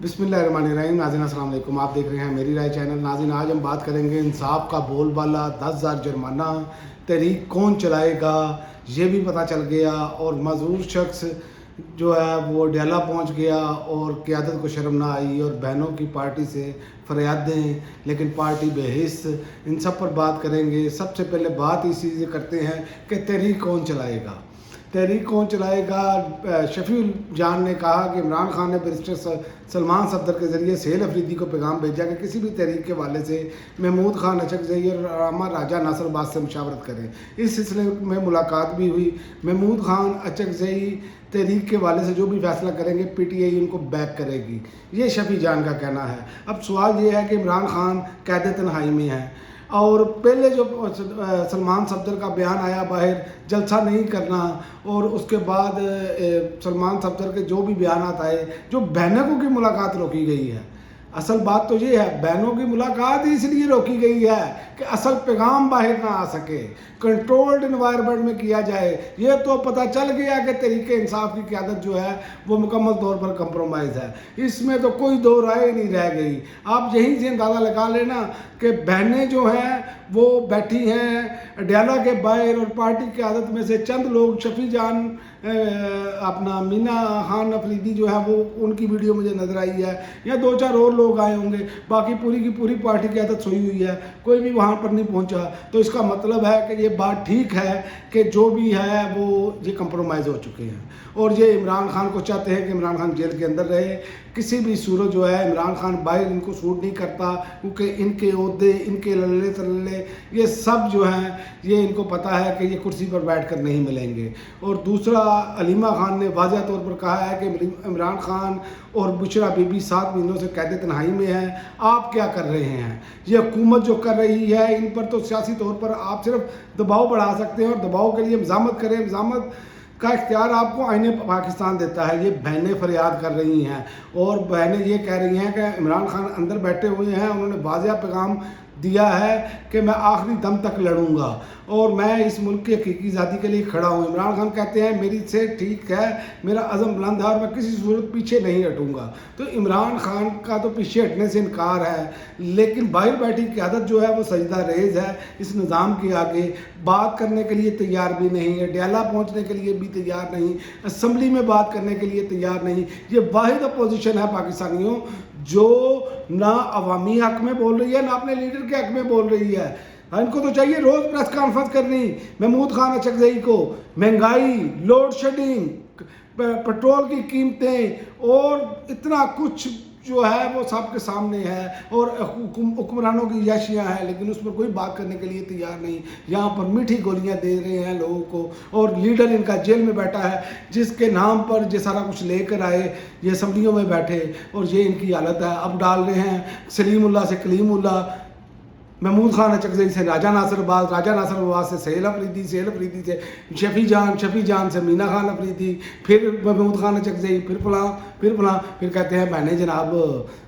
बिस्मिल्लाहिर्रहमानिर्रहीम। नाज़रीन अस्सलाम वालेकुम, आप देख रहे हैं मेरी राय चैनल। नाज़रीन आज हम बात करेंगे इंसाफ का बोलबाला, 10,000 जुर्माना, तहरीक कौन चलाएगा ये भी पता चल गया। और मज़ूर शख्स जो है वो डेला पहुंच गया और क़यादत को शर्म ना आई और बहनों की पार्टी से फरियादें, लेकिन पार्टी बेहिस। इन सब पर बात करेंगे। सबसे पहले बात इसी से करते हैं कि तहरीक कौन चलाएगा। तहरीक कौन चलाएगा। शफीउल जान ने कहा कि इमरान खान ने बैरिस्टर सलमान सफदर के ज़रिए सहेल अफरीदी को पैगाम भेजा कि किसी भी तहरीक के वाले से महमूद खान अचकज़ई और रामा राजा नासरबाद से मुशावरत करें। इस सिलसिले में मुलाकात भी हुई। महमूद खान अचकज़ई तहरीक के वाले से जो भी फैसला करेंगे PTI उनको बैक करेगी, ये शफी जान का कहना है। अब सवाल ये है कि इमरान खान कैद तन्हाई में है और पहले जो सलमान सफदर का बयान आया बाहर जलसा नहीं करना, और उसके बाद सलमान सफदर के जो भी बयान आए, जो बहनों की मुलाकात रोकी गई है। असल बात तो ये है, बहनों की मुलाकात इसलिए रोकी गई है कि असल पैगाम बाहर ना आ सके, कंट्रोल्ड इन्वायरमेंट में किया जाए। ये तो पता चल गया कि तरीके इंसाफ की क़यादत जो है वो मुकम्मल तौर पर कंप्रोमाइज़ है। इसमें तो कोई दो राय नहीं रह गई। आप यहीं से अंदाज़ा लगा लेना कि बहनें जो हैं वो बैठी हैं डेला के बाहर, और पार्टी की क़यादत में से चंद लोग, शफी जान, अपना मीना खान अफरीदी जो है वो, उनकी वीडियो मुझे नज़र आई है, या दो चार और लोग आए होंगे। बाकी पूरी की पूरी पार्टी की क़यादत सोई हुई है, कोई भी वहाँ पर नहीं पहुँचा। तो इसका मतलब है कि ये बात ठीक है कि जो भी है वो ये कंप्रोमाइज़ हो चुके हैं, और ये इमरान खान को चाहते हैं कि इमरान खान जेल के अंदर रहे। किसी भी सूरत जो है इमरान खान बाहर इनको सूट नहीं करता, क्योंकि इनके ओहदे, इनके लल्ले तल्ले, ये सब जो हैं ये इनको पता है कि ये कुर्सी पर बैठ कर नहीं मिलेंगे। और दूसरा, अलीमा खान ने वाज़ह तौर पर कहा है कि इमरान खान और बुशरा बीबी 7 महीनों से कैद तन्हाई में हैं, आप क्या कर रहे हैं। ये हुकूमत जो कर रही है, इन पर तो सियासी तौर पर आप सिर्फ दबाव बढ़ा सकते हैं, और दबाव के लिए मज़ामत करें। मज़ामत का इख्तियार आपको आईने पाकिस्तान देता है। ये बहनें फरियाद कर रही हैं, और बहनें ये कह रही हैं कि इमरान खान अंदर बैठे हुए हैं, उन्होंने वाज़ेह पैगाम दिया है कि मैं आखिरी दम तक लड़ूंगा और मैं इस मुल्क की हकीकी आज़ादी के लिए खड़ा हूँ। इमरान खान कहते हैं मेरी से ठीक है, मेरा अज़म बुलंद है और मैं किसी सूरत पीछे नहीं हटूंगा। तो इमरान खान का तो पीछे हटने से इनकार है, लेकिन बाहर बैठी क़यादत जो है वो सजदा रेज़ है इस निज़ाम के आगे। बात करने के लिए तैयार भी नहीं है, डेला पहुँचने के लिए भी तैयार नहीं, असम्बली में बात करने के लिए तैयार नहीं। ये वाहिद अपोजिशन है पाकिस्तानियों जो ना अवामी हक में बोल रही है, ना अपने लीडर के हक में बोल रही है। इनको तो चाहिए रोज़ प्रेस कॉन्फ्रेंस करनी, महमूद खान अचकज़ई को। महंगाई, लोड शेडिंग, पेट्रोल की कीमतें और इतना कुछ जो है वो सबके सामने है, और हुक्मरानों की याशियाँ हैं, लेकिन उस पर कोई बात करने के लिए तैयार नहीं। यहाँ पर मीठी गोलियाँ दे रहे हैं लोगों को, और लीडर इनका जेल में बैठा है जिसके नाम पर ये सारा कुछ लेकर आए, ये असम्बलियों में बैठे, और ये इनकी हालत है। अब डाल रहे हैं सलीमुल्लाह से कलीमुल्लाह, महमूद खान अचकज़ई से राजा नासरबाद, राजा नासरबाद से सहेल अफरीदी, सहेल अफरीदी से शफी जान, शफी जान से मीना खान अफरीदी, फिर महमूद खान अचकज़ई, फिर फलां, फिर कहते हैं बहनें जनाब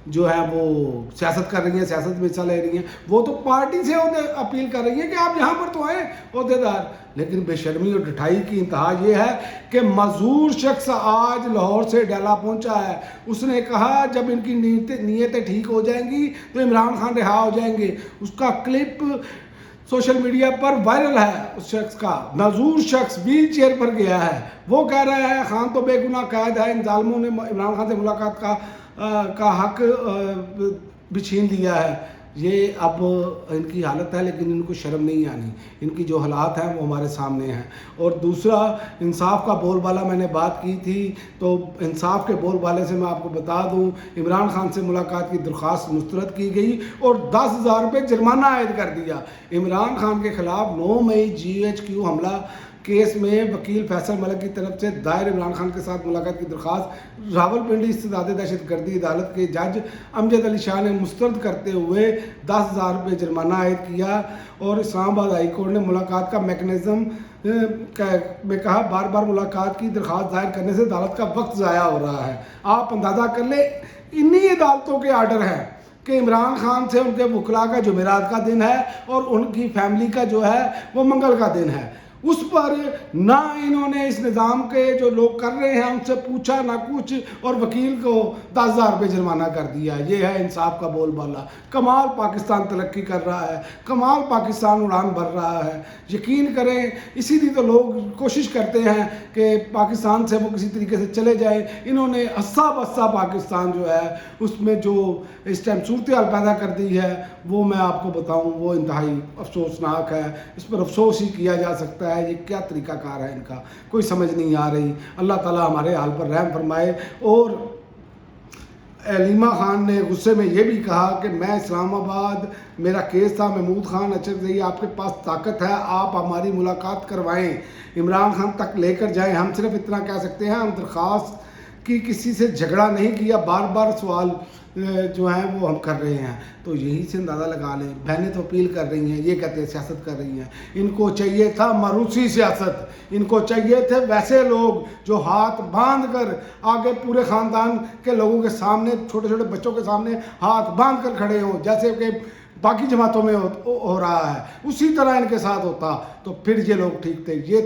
जो है वो सियासत कर रही हैं, सियासत में हिस्सा ले रही हैं। वो तो पार्टी से अपील कर रही है कि आप यहाँ पर तो आएँ ओहदेदार। लेकिन बेशर्मी और ढिठाई की इंतहा ये है कि मजूर शख्स आज लाहौर से डेला पहुंचा है। उसने कहा जब इनकी नीयतें ठीक हो जाएंगी तो इमरान खान रिहा हो जाएंगे। उसका क्लिप सोशल मीडिया पर वायरल है। उस शख्स का, मजूर शख्स व्हील चेयर पर गया है, वो कह रहा है खान तो बेगुनाह कैद है, इन जालिमों ने इमरान खान से मुलाकात का हक भी छीन लिया है। ये अब इनकी हालत है, लेकिन इनको शर्म नहीं आनी। इनकी जो हालात हैं वो हमारे सामने हैं। और दूसरा, इंसाफ का बोलबाला मैंने बात की थी, तो इंसाफ के बोलबाले से मैं आपको बता दूं, इमरान खान से मुलाकात की दरख्वास्त मुस्तरद की गई और 10,000 रुपये जुर्माना आयद कर दिया। इमरान खान के खिलाफ 9 मई GHQ हमला केस में वकील फैसल मलिक की तरफ से दायर इमरान खान के साथ मुलाकात की दरख्वास्त रावलपिंडी इस्तेदाद दहशतगर्दी अदालत के जज अमजद अली शाह ने मुस्तरद करते हुए 10,000 रुपये जुर्माना आयद किया। और इस्लामाबाद हाई कोर्ट ने मुलाकात का मैकेनिज़्म में कहा बार बार मुलाकात की दरख्वास्त दायर करने से अदालत का वक्त ज़ाया हो रहा है। आप अंदाज़ा कर ले, इन्हीं अदालतों के आर्डर हैं कि इमरान खान से उनके वकला का जुमेरात का दिन है और उनकी फैमिली का जो है वो मंगल का दिन है। उस पर ना इन्होंने इस निज़ाम के जो लोग कर रहे हैं उनसे पूछा ना कुछ, और वकील को 10,000 रुपये जुर्माना कर दिया। ये है इंसाफ का बोलबाला। कमाल पाकिस्तान तरक्की कर रहा है, कमाल पाकिस्तान उड़ान भर रहा है। यकीन करें, इसीलिए तो लोग कोशिश करते हैं कि पाकिस्तान से वो किसी तरीके से चले जाए। इन्होंने हस्सा बस्सा पाकिस्तान जो है उसमें जो इस टाइम सूरत हाल पैदा कर दी है, वो मैं आपको बताऊं वो इंतहाई अफसोसनाक है। इस पर अफसोस ही किया जा सकता है। ये क्या तरीक़ाकार है इनका, कोई समझ नहीं आ रही। अल्लाह ताला हमारे हाल पर रहम फरमाए। और अलीमा खान ने गुस्से में ये भी कहा कि मैं इस्लामाबाद, मेरा केस था, महमूद खान अचरजई आपके पास ताकत है, आप हमारी मुलाकात करवाएं, इमरान खान तक लेकर जाएं। हम सिर्फ इतना कह सकते हैं, हम दरख्वास्त की किसी से झगड़ा नहीं किया, बार बार सवाल जो हैं वो हम कर रहे हैं। तो यही से अंदाज़ा लगा लें, बहनें तो अपील कर रही हैं, ये कहते हैं सियासत कर रही हैं। इनको चाहिए था मरूसी सियासत, इनको चाहिए थे वैसे लोग जो हाथ बांध कर आगे पूरे ख़ानदान के लोगों के सामने, छोटे छोटे बच्चों के सामने हाथ बांध कर खड़े हों, जैसे कि बाकी जमातों में हो रहा है। उसी तरह इनके साथ होता तो फिर ये लोग ठीक थे। ये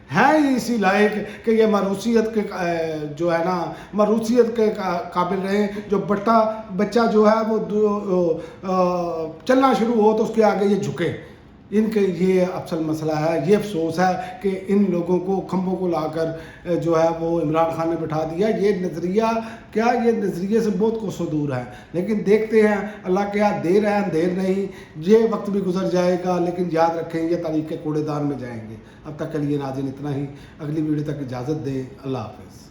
हैं ही इसी लायक कि ये मरूसियत के जो है ना, मरूसियत के काबिल रहे। जो बच्चा जो है वो चलना शुरू हो तो उसके आगे ये झुके। इनके ये असल मसला है। ये अफसोस है कि इन लोगों को खंभों को लाकर जो है वो इमरान खान ने बिठा दिया। ये नज़रिया क्या, ये नज़रिए से बहुत कोसों दूर है। लेकिन देखते हैं, अल्लाह क्या देर है अंधेर नहीं, ये वक्त भी गुजर जाएगा। लेकिन याद रखें, ये तारीख़ के कूड़ेदान में जाएंगे। अब तक के लिए नाज़रीन इतना ही। अगली वीडियो तक इजाज़त दें। अल्लाह हाफ़िज़।